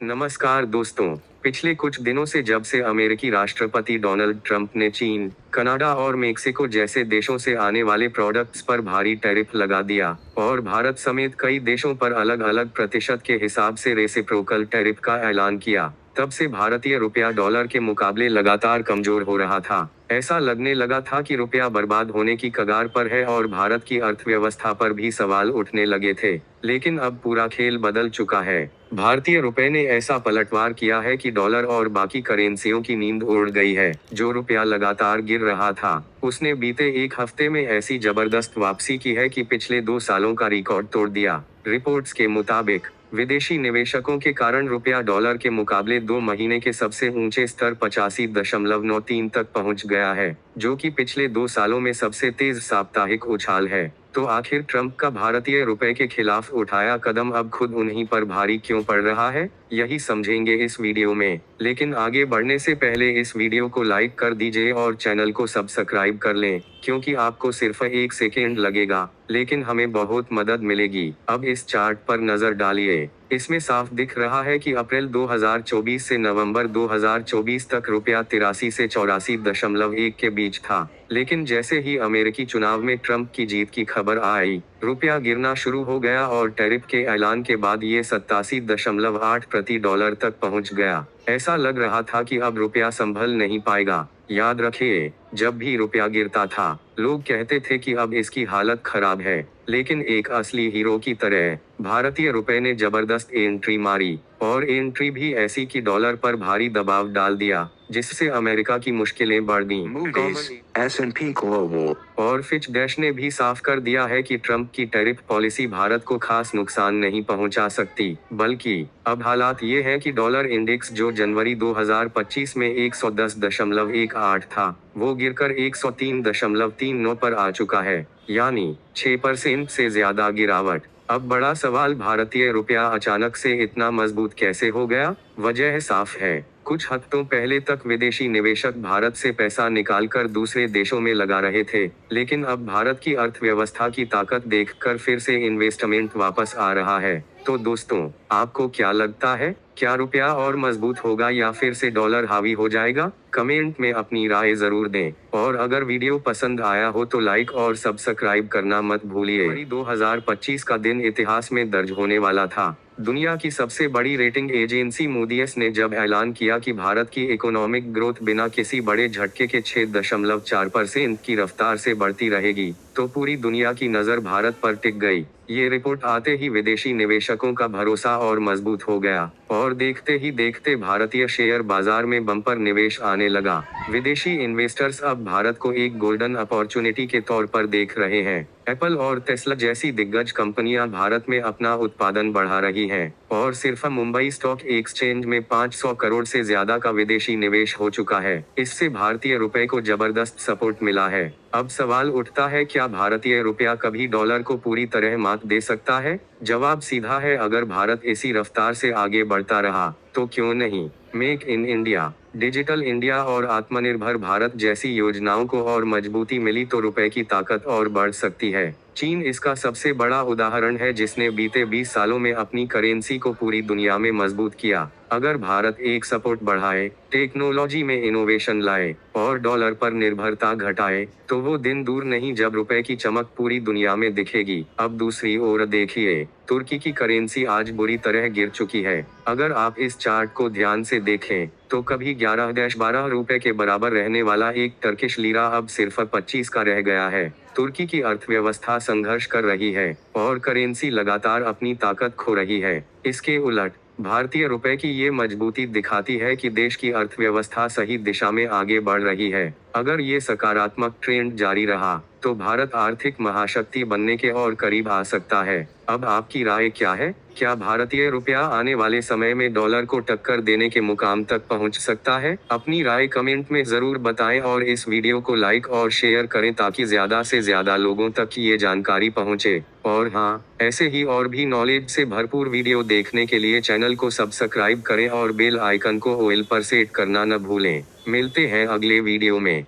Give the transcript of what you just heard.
नमस्कार दोस्तों। पिछले कुछ दिनों से जब से अमेरिकी राष्ट्रपति डोनाल्ड ट्रंप ने चीन, कनाडा और मेक्सिको जैसे देशों से आने वाले प्रोडक्ट्स पर भारी टैरिफ लगा दिया और भारत समेत कई देशों पर अलग अलग प्रतिशत के हिसाब से रेसिप्रोकल टैरिफ का ऐलान किया, तब से भारतीय रुपया डॉलर के मुकाबले लगातार कमजोर हो रहा था। ऐसा लगने लगा था कि रुपया बर्बाद होने की कगार पर है और भारत की अर्थव्यवस्था पर भी सवाल उठने लगे थे। लेकिन अब पूरा खेल बदल चुका है। भारतीय रुपए ने ऐसा पलटवार किया है कि डॉलर और बाकी करेंसियों की नींद उड़ गई है। जो रुपया लगातार गिर रहा था, उसने बीते एक हफ्ते में ऐसी जबरदस्त वापसी की है कि पिछले 2 सालों का रिकॉर्ड तोड़ दिया। रिपोर्ट्स के मुताबिक विदेशी निवेशकों के कारण रुपया डॉलर के मुकाबले 2 महीने के सबसे ऊंचे स्तर 85.93 तक पहुंच गया है, जो कि पिछले 2 सालों में सबसे तेज साप्ताहिक उछाल है। तो आखिर ट्रंप का भारतीय रुपए के खिलाफ उठाया कदम अब खुद उन्हीं पर भारी क्यों पड़ रहा है, यही समझेंगे इस वीडियो में। लेकिन आगे बढ़ने से पहले इस वीडियो को लाइक कर दीजिए और चैनल को सब्सक्राइब कर लें, क्योंकि आपको सिर्फ 1 सेकेंड लगेगा, लेकिन हमें बहुत मदद मिलेगी। अब इस चार्ट पर नजर डालिए। इसमें साफ दिख रहा है कि अप्रैल 2024 से नवंबर 2024 तक रुपया 83 से 84.1 के बीच था। लेकिन जैसे ही अमेरिकी चुनाव में ट्रंप की जीत की खबर आई, रुपया गिरना शुरू हो गया और टैरिफ के ऐलान के बाद ये 87.8 प्रति डॉलर तक पहुंच गया। ऐसा लग रहा था कि अब रुपया संभल नहीं पाएगा। याद रखिए, जब भी रुपया गिरता था, लोग कहते थे कि अब इसकी हालत खराब है। लेकिन एक असली हीरो की तरह भारतीय रुपए ने जबरदस्त एंट्री मारी, और एंट्री भी ऐसी कि डॉलर पर भारी दबाव डाल दिया, जिससे अमेरिका की मुश्किलें बढ़ गईं। Moody's, S&P Global, और फिच डैश ने भी साफ कर दिया है कि ट्रंप की टैरिफ पॉलिसी भारत को खास नुकसान नहीं पहुंचा सकती, बल्कि अब हालात ये हैं कि डॉलर इंडेक्स जो जनवरी 2025 में 110.18 था, वो गिरकर 103.39 पर आ चुका है, यानी 6% से ज्यादा गिरावट। अब बड़ा सवाल, भारतीय रुपया अचानक से इतना मजबूत कैसे हो गया? वजह साफ है। कुछ हफ्तों पहले तक विदेशी निवेशक भारत से पैसा निकालकर दूसरे देशों में लगा रहे थे, लेकिन अब भारत की अर्थव्यवस्था की ताकत देखकर फिर से इन्वेस्टमेंट वापस आ रहा है। तो दोस्तों, आपको क्या लगता है, क्या रुपया और मजबूत होगा या फिर से डॉलर हावी हो जाएगा? कमेंट में अपनी राय जरूर दें, और अगर वीडियो पसंद आया हो तो लाइक और सब्सक्राइब करना मत भूलिए। 2025 का दिन इतिहास में दर्ज होने वाला था। दुनिया की सबसे बड़ी रेटिंग एजेंसी मूडीज ने जब ऐलान किया कि भारत की इकोनॉमिक ग्रोथ बिना किसी बड़े झटके के 6.4% की रफ्तार से बढ़ती रहेगी, तो पूरी दुनिया की नजर भारत पर टिक गई। ये रिपोर्ट आते ही विदेशी निवेशकों का भरोसा और मजबूत हो गया, और देखते ही देखते भारतीय शेयर बाजार में बम्पर निवेश आने लगा। विदेशी इन्वेस्टर्स अब भारत को एक गोल्डन अपॉर्चुनिटी के तौर पर देख रहे हैं। एप्पल और टेस्ला जैसी दिग्गज कंपनियां भारत में अपना उत्पादन बढ़ा रही हैं, और सिर्फ मुंबई स्टॉक एक्सचेंज में 500 करोड़ से ज्यादा का विदेशी निवेश हो चुका है। इससे भारतीय रुपए को जबरदस्त सपोर्ट मिला है। अब सवाल उठता है, क्या भारतीय रुपया कभी डॉलर को पूरी तरह मात दे सकता है? जवाब सीधा है, अगर भारत इसी रफ्तार से आगे बढ़ता रहा, तो क्यों नहीं। Make in India, digital India और आत्मनिर्भर भारत जैसी योजनाओं को और मजबूती मिली तो रुपए की ताकत और बढ़ सकती है। चीन इसका सबसे बड़ा उदाहरण है, जिसने बीते 20 सालों में अपनी करेंसी को पूरी दुनिया में मजबूत किया। अगर भारत एक सपोर्ट बढ़ाए, टेक्नोलॉजी में इनोवेशन लाए और डॉलर पर निर्भरता घटाए, तो वो दिन दूर नहीं जब रुपए की चमक पूरी दुनिया में दिखेगी। अब दूसरी ओर देखिए, तुर्की की करेंसी आज बुरी तरह गिर चुकी है। अगर आप इस चार्ट को ध्यान से देखें, तो कभी 11-12 रुपए के बराबर रहने वाला एक टर्किश लीरा अब सिर्फ 25 का रह गया है। तुर्की की अर्थव्यवस्था संघर्ष कर रही है, और करेंसी लगातार अपनी ताकत खो रही है। इसके उलट भारतीय रुपए की ये मजबूती दिखाती है कि देश की अर्थव्यवस्था सही दिशा में आगे बढ़ रही है। अगर ये सकारात्मक ट्रेंड जारी रहा, तो भारत आर्थिक महाशक्ति बनने के और करीब आ सकता है। अब आपकी राय क्या है? क्या भारतीय रुपया आने वाले समय में डॉलर को टक्कर देने के मुकाम तक पहुंच सकता है? अपनी राय कमेंट में जरूर बताएं और इस वीडियो को लाइक और शेयर करें ताकि ज्यादा से ज्यादा लोगों तक ये जानकारी पहुंचे। और हाँ, ऐसे ही और भी नॉलेज से भरपूर वीडियो देखने के लिए चैनल को सब्सक्राइब करें और बेल आइकन को ऑल पर सेट करना न भूलें। मिलते हैं अगले वीडियो में।